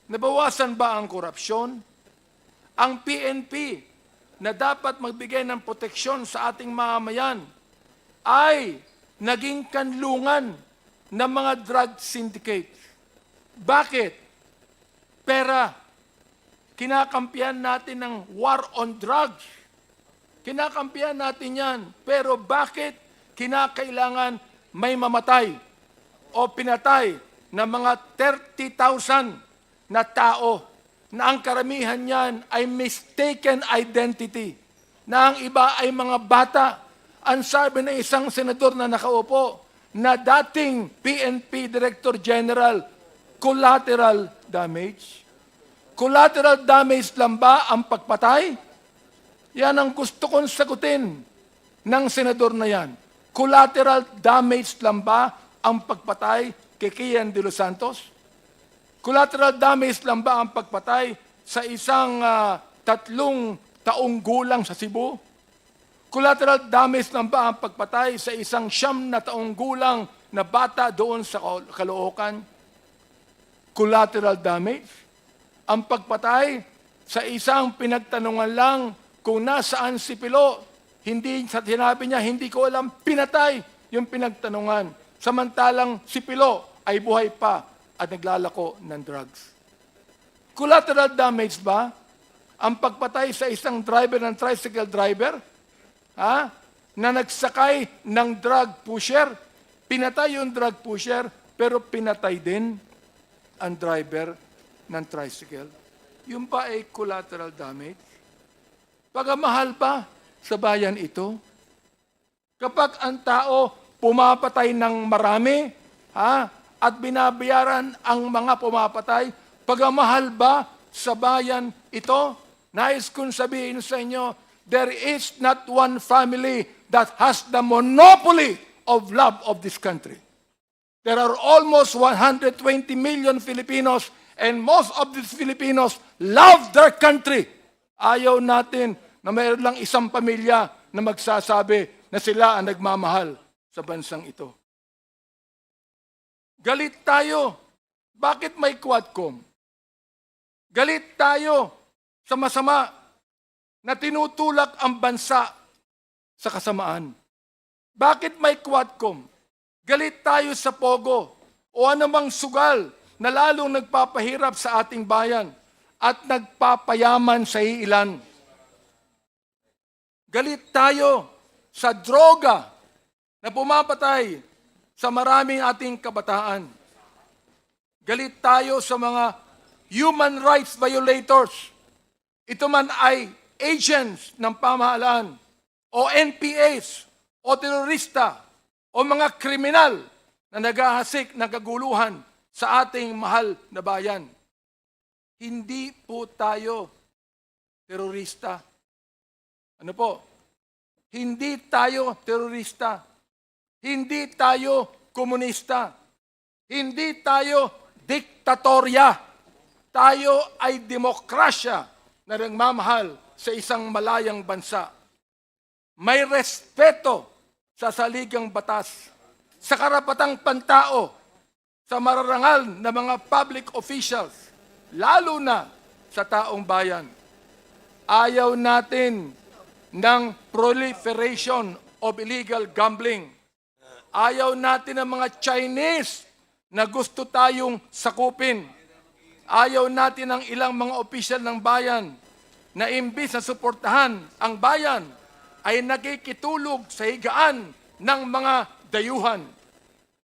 Nabawasan ba ang korupsyon? Ang PNP na dapat magbigay ng proteksyon sa ating mamamayan ay naging kanlungan ng mga drug syndicate. Bakit? Pera. Kinakampihan natin ng war on drugs. Kinakampihan natin yan. Pero bakit kinakailangan may mamatay o pinatay ng mga 30,000 na tao na ang karamihan niyan ay mistaken identity, na ang iba ay mga bata? Ang sabi ng isang senador na nakaupo, na dating PNP Director General, collateral damage. Collateral damage lang ba ang pagpatay? Yan ang gusto kong sagutin ng senador na yan. Collateral damage lang ba ang pagpatay kay Kian de los Santos? Collateral damage lang ba ang pagpatay sa isang 3 taong gulang sa Cebu? Collateral damage lang ba ang pagpatay sa isang 9 na taong gulang na bata doon sa Caloocan? Collateral damage? Ang pagpatay sa isang pinagtanungan lang kung nasaan si Pilo, hindi sa sinabi niya, hindi ko alam, pinatay yung pinagtanungan. Samantalang si Pilo ay buhay pa at naglalako ng drugs. Collateral damage ba ang pagpatay sa isang driver ng tricycle driver na nagsakay ng drug pusher? Pinatay yung drug pusher, pero pinatay din ang driver ng tricycle. Yung pa ay collateral damage. Pagamahal ba sa bayan ito? Kapag ang tao pumapatay ng marami, at binabayaran ang mga pumapatay, pagamahal ba sa bayan ito? Nais kong sabihin sa inyo, there is not one family that has the monopoly of love of this country. There are almost 120 million Filipinos, and most of these Filipinos love their country. Ayaw natin na mayroon lang isang pamilya na magsasabi na sila ang nagmamahal sa bansang ito. Galit tayo. Bakit may Quadcom? Galit tayo sa masama na tinutulak ang bansa sa kasamaan. Bakit may Quadcom? Galit tayo sa Pogo o anumang sugal na lalong nagpapahirap sa ating bayan at nagpapayaman sa ilan. Galit tayo sa droga na pumapatay sa maraming ating kabataan. Galit tayo sa mga human rights violators. Ito man ay agents ng pamahalaan o NPAs o terorista o mga kriminal na naghahasik ng kaguluhan sa ating mahal na bayan. Hindi po tayo terorista. Ano po? Hindi tayo terorista. Hindi tayo komunista. Hindi tayo diktatorya. Tayo ay demokrasya na nagmamahal sa isang malayang bansa. May respeto sa saligang batas, sa karapatang pantao, sa mararangal na mga public officials, lalo na sa taong bayan. Ayaw natin ng proliferation of illegal gambling. Ayaw natin ng mga Chinese na gusto tayong sakupin. Ayaw natin ng ilang mga opisyal ng bayan na imbis na suportahan ang bayan ay nakikitulog sa higaan ng mga dayuhan.